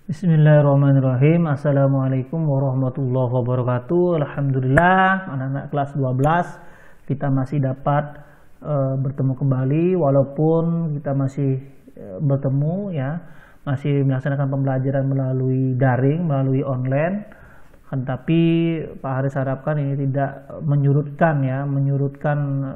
Bismillahirrahmanirrahim. Assalamualaikum warahmatullahi wabarakatuh. Alhamdulillah, anak-anak kelas 12 kita masih dapat bertemu kembali walaupun kita masih bertemu ya, masih melaksanakan pembelajaran melalui daring, melalui online. Tapi Pak Haris harapkan ini tidak menyurutkan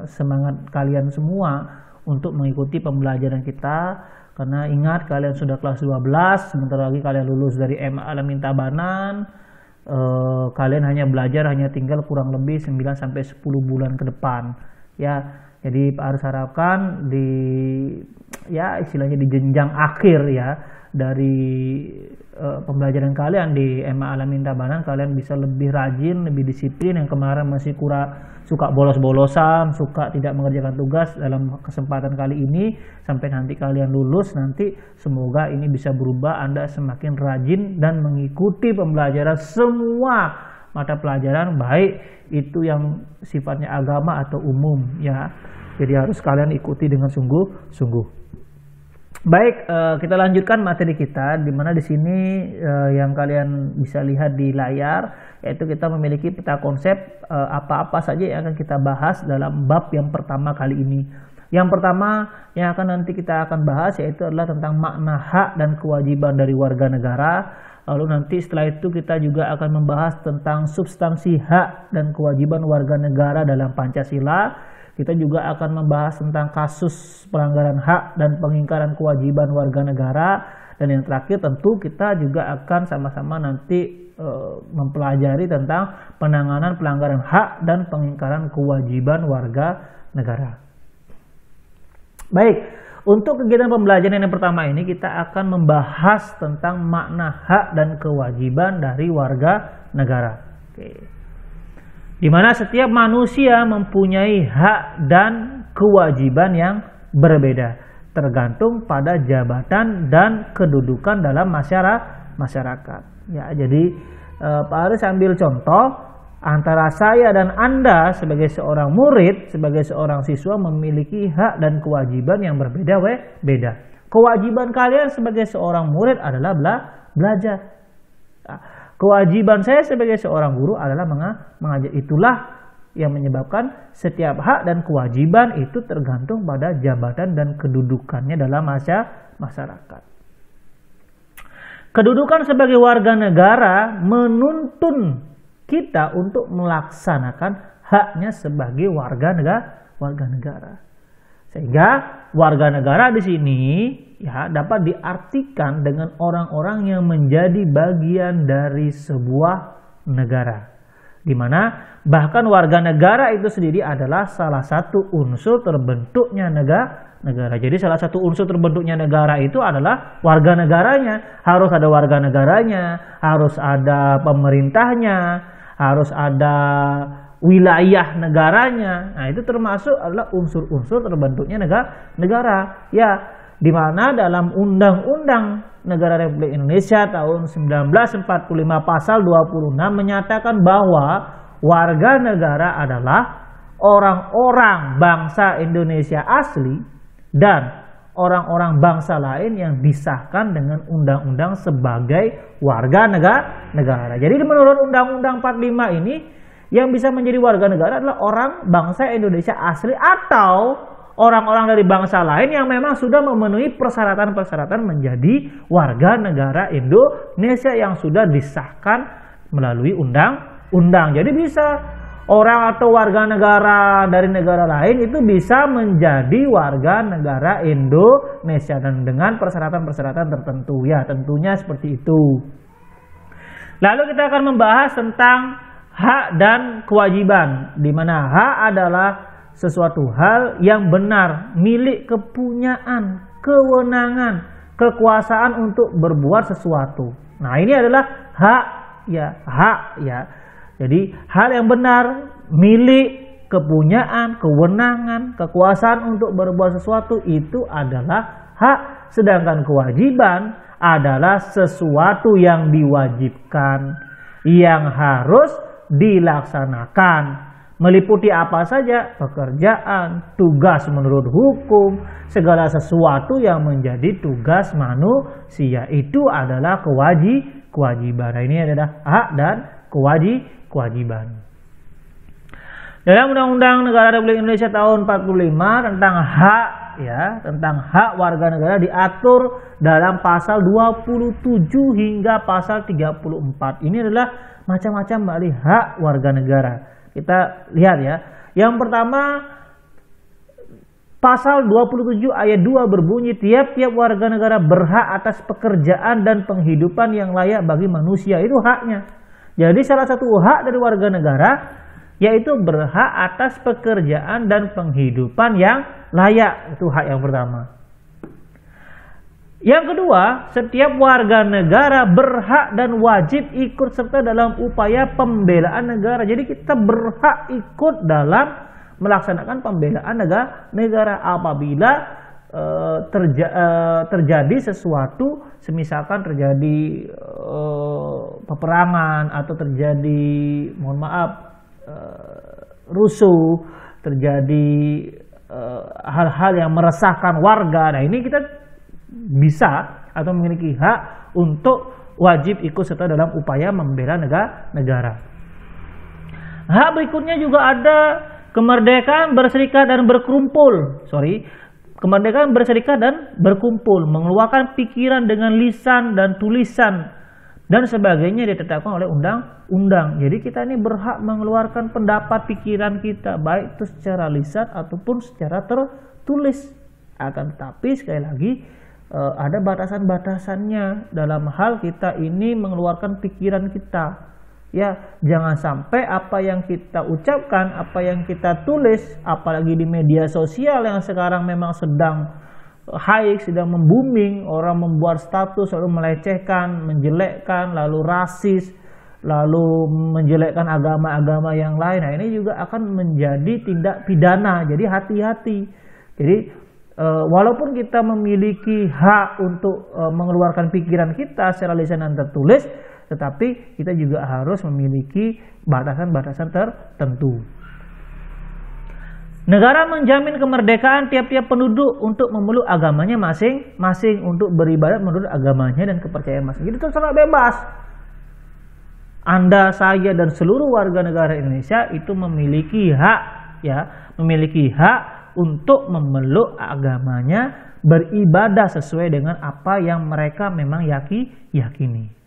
semangat kalian semua untuk mengikuti pembelajaran kita. Karena ingat, kalian sudah kelas 12, sebentar lagi kalian lulus dari MA Alamin Tabanan. Kalian hanya tinggal kurang lebih 9-10 bulan ke depan ya. Jadi Pak Haris harapkan istilahnya di jenjang akhir ya dari pembelajaran kalian di MA Alamin Tabanan, kalian bisa lebih rajin, lebih disiplin. Yang kemarin masih suka bolos-bolosan, suka tidak mengerjakan tugas, dalam kesempatan kali ini sampai nanti kalian lulus nanti, semoga ini bisa berubah. Anda semakin rajin dan mengikuti pembelajaran semua mata pelajaran, baik itu yang sifatnya agama atau umum ya. Jadi harus kalian ikuti dengan sungguh-sungguh. Baik, kita lanjutkan materi kita, di mana di sini yang kalian bisa lihat di layar, yaitu kita memiliki peta konsep apa-apa saja yang akan kita bahas dalam bab yang pertama kali ini. Yang pertama yang nanti kita akan bahas yaitu adalah tentang makna hak dan kewajiban dari warga negara. Lalu nanti setelah itu kita juga akan membahas tentang substansi hak dan kewajiban warga negara dalam Pancasila. Kita juga akan membahas tentang kasus pelanggaran hak dan pengingkaran kewajiban warga negara. Dan yang terakhir tentu kita juga akan sama-sama nanti mempelajari tentang penanganan pelanggaran hak dan pengingkaran kewajiban warga negara. Baik, untuk kegiatan pembelajaran yang pertama ini kita akan membahas tentang makna hak dan kewajiban dari warga negara. Oke. Di mana setiap manusia mempunyai hak dan kewajiban yang berbeda, tergantung pada jabatan dan kedudukan dalam masyarakat. Ya, jadi Pak Haris ambil contoh antara saya dan Anda sebagai seorang murid, sebagai seorang siswa memiliki hak dan kewajiban yang beda. Kewajiban kalian sebagai seorang murid adalah belajar. Kewajiban saya sebagai seorang guru adalah mengajar. Itulah yang menyebabkan setiap hak dan kewajiban itu tergantung pada jabatan dan kedudukannya dalam masyarakat. Kedudukan sebagai warga negara menuntun kita untuk melaksanakan haknya sebagai warga negara. Sehingga warga negara di sini ya dapat diartikan dengan orang-orang yang menjadi bagian dari sebuah negara, di mana bahkan warga negara itu sendiri adalah salah satu unsur terbentuknya negara. Jadi salah satu unsur terbentuknya negara itu adalah warga negaranya. Harus ada warga negaranya, harus ada pemerintahnya, harus ada wilayah negaranya. Nah, itu termasuk adalah unsur-unsur terbentuknya negara. Ya, di mana dalam Undang-Undang Negara Republik Indonesia tahun 1945 pasal 26 menyatakan bahwa warga negara adalah orang-orang bangsa Indonesia asli dan orang-orang bangsa lain yang disahkan dengan undang-undang sebagai warga negara. Jadi menurut Undang-Undang 45 ini, yang bisa menjadi warga negara adalah orang bangsa Indonesia asli atau orang-orang dari bangsa lain yang memang sudah memenuhi persyaratan-persyaratan menjadi warga negara Indonesia yang sudah disahkan melalui undang-undang. Jadi bisa orang atau warga negara dari negara lain itu bisa menjadi warga negara Indonesia dan dengan persyaratan-persyaratan tertentu. Ya, tentunya seperti itu. Lalu kita akan membahas tentang hak dan kewajiban, di mana hak adalah sesuatu hal yang benar, milik kepunyaan, kewenangan, kekuasaan untuk berbuat sesuatu. Nah, ini adalah hak ya. Jadi hal yang benar, milik, kepunyaan, kewenangan, kekuasaan untuk berbuat sesuatu itu adalah hak. Sedangkan kewajiban adalah sesuatu yang diwajibkan, yang harus dilaksanakan. Meliputi apa saja? Pekerjaan, tugas menurut hukum, segala sesuatu yang menjadi tugas manusia itu adalah kewajiban. Nah, ini adalah hak dan kewajiban. Dalam Undang-Undang Negara Republik Indonesia tahun 45 tentang hak tentang hak warga negara diatur dalam pasal 27 hingga pasal 34. Ini adalah macam-macam hak warga negara. Kita lihat ya. Yang pertama, pasal 27 ayat 2 berbunyi, tiap-tiap warga negara berhak atas pekerjaan dan penghidupan yang layak bagi manusia. Itu haknya. Jadi salah satu hak dari warga negara yaitu berhak atas pekerjaan dan penghidupan yang layak. Itu hak yang pertama. Yang kedua, setiap warga negara berhak dan wajib ikut serta dalam upaya pembelaan negara. Jadi kita berhak ikut dalam melaksanakan pembelaan negara apabila terjadi sesuatu, semisalkan terjadi peperangan atau terjadi, rusuh, terjadi hal-hal yang meresahkan warga. Nah, ini kita bisa atau memiliki hak untuk wajib ikut serta dalam upaya membela negara. Hak berikutnya juga ada kemerdekaan berserikat dan berkumpul. Kemerdekaan berserikat dan berkumpul, mengeluarkan pikiran dengan lisan dan tulisan dan sebagainya ditetapkan oleh undang-undang. Jadi kita ini berhak mengeluarkan pendapat pikiran kita, baik itu secara lisan ataupun secara tertulis. Akan tetapi sekali lagi ada batasan-batasannya dalam hal kita ini mengeluarkan pikiran kita. Ya, jangan sampai apa yang kita ucapkan, apa yang kita tulis, apalagi di media sosial yang sekarang memang sedang high, sedang membuming, orang membuat status lalu melecehkan, menjelekkan, lalu rasis, lalu menjelekkan agama-agama yang lain. Nah, ini juga akan menjadi tindak pidana. Jadi hati-hati. Jadi walaupun kita memiliki hak untuk mengeluarkan pikiran kita secara lisan dan tertulis, tetapi kita juga harus memiliki batasan-batasan tertentu. Negara menjamin kemerdekaan tiap-tiap penduduk untuk memeluk agamanya masing-masing, untuk beribadat menurut agamanya dan kepercayaan masing. Jadi terserah bebas. Anda, saya, dan seluruh warga negara Indonesia itu memiliki hak untuk memeluk agamanya, beribadah sesuai dengan apa yang mereka memang yakini.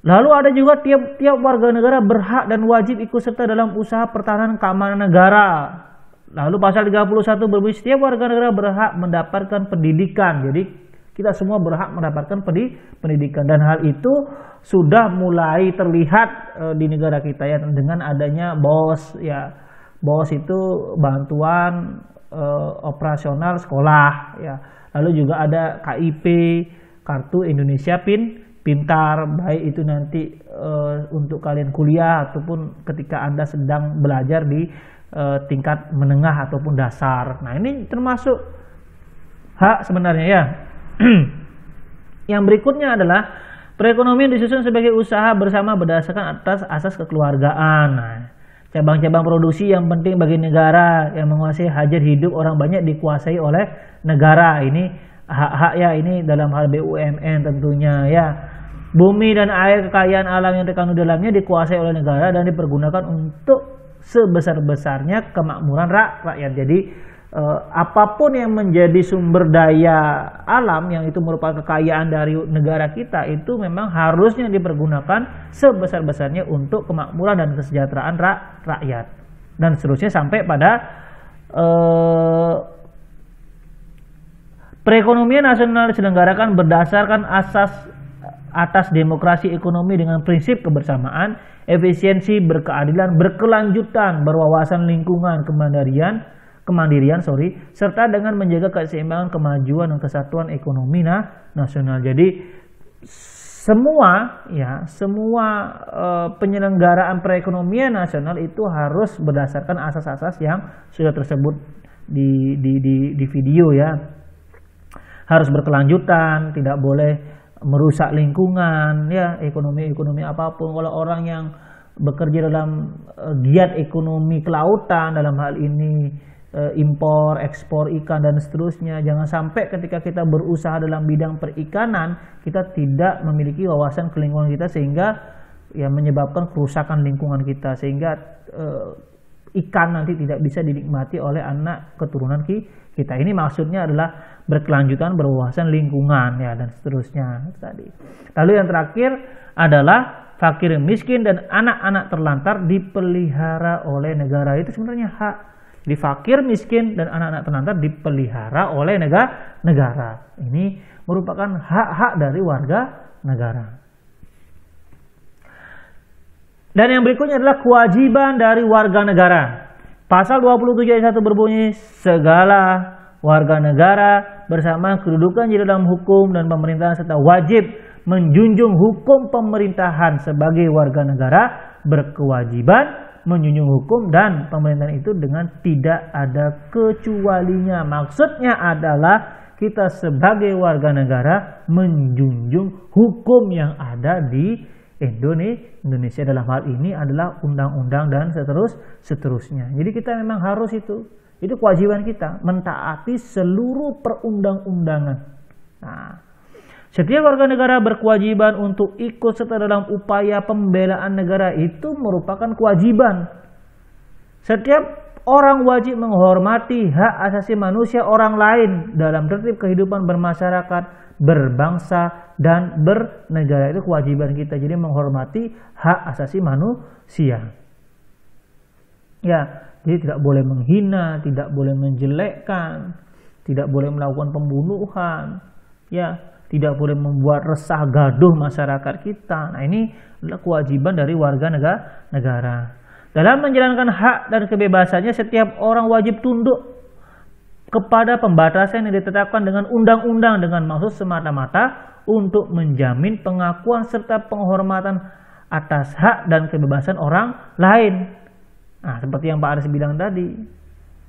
Lalu ada juga tiap warga negara berhak dan wajib ikut serta dalam usaha pertahanan keamanan negara. Lalu pasal 31 berbunyi, setiap warga negara berhak mendapatkan pendidikan. Jadi kita semua berhak mendapatkan pendidikan, dan hal itu sudah mulai terlihat di negara kita ya, dengan adanya BOS ya. BOS itu bantuan operasional sekolah ya. Lalu juga ada KIP, Kartu Indonesia Pintar, baik itu nanti untuk kalian kuliah ataupun ketika Anda sedang belajar di tingkat menengah ataupun dasar. Nah, ini termasuk hak sebenarnya ya. Yang berikutnya adalah perekonomian disusun sebagai usaha bersama berdasarkan atas asas kekeluargaan. Nah, cabang-cabang produksi yang penting bagi negara yang menguasai hajat hidup orang banyak dikuasai oleh negara. Ini hak-hak ya, ini dalam hal BUMN tentunya ya. Bumi dan air, kekayaan alam yang terkandung dalamnya dikuasai oleh negara dan dipergunakan untuk sebesar-besarnya kemakmuran rakyat. Jadi apapun yang menjadi sumber daya alam yang itu merupakan kekayaan dari negara kita, itu memang harusnya dipergunakan sebesar-besarnya untuk kemakmuran dan kesejahteraan rakyat. Dan seterusnya sampai pada perekonomian nasional diselenggarakan berdasarkan atas demokrasi ekonomi dengan prinsip kebersamaan, efisiensi, berkeadilan, berkelanjutan, berwawasan lingkungan, kemandirian, serta dengan menjaga keseimbangan, kemajuan dan kesatuan ekonomi nasional. Jadi semua penyelenggaraan perekonomian nasional itu harus berdasarkan asas-asas yang sudah tersebut di video ya. Harus berkelanjutan, tidak boleh merusak lingkungan ya, ekonomi apapun. Kalau orang yang bekerja dalam giat ekonomi kelautan, dalam hal ini impor, ekspor ikan dan seterusnya. Jangan sampai ketika kita berusaha dalam bidang perikanan, kita tidak memiliki wawasan ke lingkungan kita sehingga ya menyebabkan kerusakan lingkungan kita, sehingga ikan nanti tidak bisa dinikmati oleh anak keturunan kita. Ini maksudnya adalah berkelanjutan, berwawasan lingkungan ya dan seterusnya tadi. Lalu yang terakhir adalah fakir miskin dan anak-anak terlantar dipelihara oleh negara. Itu sebenarnya hak. Di fakir miskin dan anak-anak terlantar dipelihara oleh negara. Ini merupakan hak-hak dari warga negara. Dan yang berikutnya adalah kewajiban dari warga negara. Pasal 27 ayat 1 berbunyi, segala warga negara bersama kedudukan di dalam hukum dan pemerintahan serta wajib menjunjung hukum pemerintahan sebagai warga negara berkewajiban menjunjung hukum dan pemerintahan itu dengan tidak ada kecualinya. Maksudnya adalah kita sebagai warga negara menjunjung hukum yang ada di Indonesia. Dalam hal ini adalah undang-undang dan seterusnya. Jadi kita memang harus itu kewajiban kita, mentaati seluruh perundang-undangan. Nah, setiap warga negara berkewajiban untuk ikut serta dalam upaya pembelaan negara, itu merupakan kewajiban. Setiap orang wajib menghormati hak asasi manusia orang lain dalam tertib kehidupan bermasyarakat, berbangsa, dan bernegara. Itu kewajiban kita. Jadi menghormati hak asasi manusia. Ya, jadi tidak boleh menghina, tidak boleh menjelekkan, tidak boleh melakukan pembunuhan, ya. Tidak boleh membuat resah gaduh masyarakat kita. Nah, ini adalah kewajiban dari warga negara. Dalam menjalankan hak dan kebebasannya, setiap orang wajib tunduk kepada pembatasan yang ditetapkan dengan undang-undang dengan maksud semata-mata untuk menjamin pengakuan serta penghormatan atas hak dan kebebasan orang lain. Nah, seperti yang Pak Aris bilang tadi.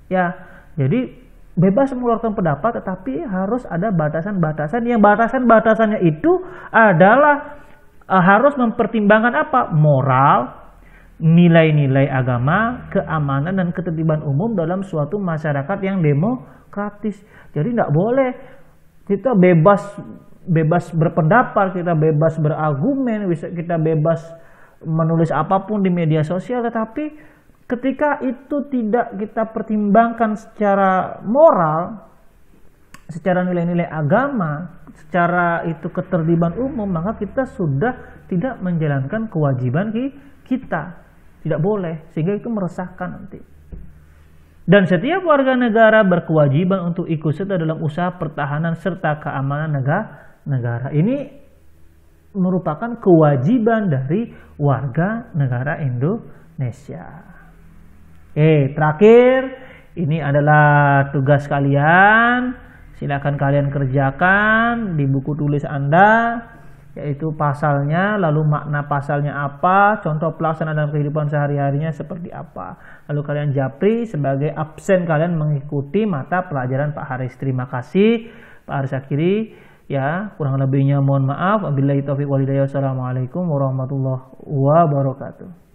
Ya, jadi bebas mengeluarkan pendapat, tetapi harus ada batasan-batasan. Yang batasan-batasannya itu adalah harus mempertimbangkan apa? Moral, nilai-nilai agama, keamanan dan ketertiban umum dalam suatu masyarakat yang demokratis. Jadi tidak boleh kita bebas berpendapat, kita bebas berargumen, kita bebas menulis apapun di media sosial, tetapi ketika itu tidak kita pertimbangkan secara moral, secara nilai-nilai agama, secara itu ketertiban umum, maka kita sudah tidak menjalankan kewajiban kita. Tidak boleh, sehingga itu meresahkan nanti. Dan setiap warga negara berkewajiban untuk ikut serta dalam usaha pertahanan serta keamanan negara. Ini merupakan kewajiban dari warga negara Indonesia. Terakhir, ini adalah tugas kalian. Silakan kalian kerjakan di buku tulis Anda, yaitu pasalnya, lalu makna pasalnya apa, contoh pelaksanaan dalam kehidupan sehari-harinya seperti apa. Lalu kalian japri sebagai absen kalian mengikuti mata pelajaran Pak Haris. Terima kasih Pak Haris akhiri. Ya, kurang lebihnya mohon maaf. Wabillahi taufiq wal hidayah. Wassalamualaikum warahmatullahi wabarakatuh.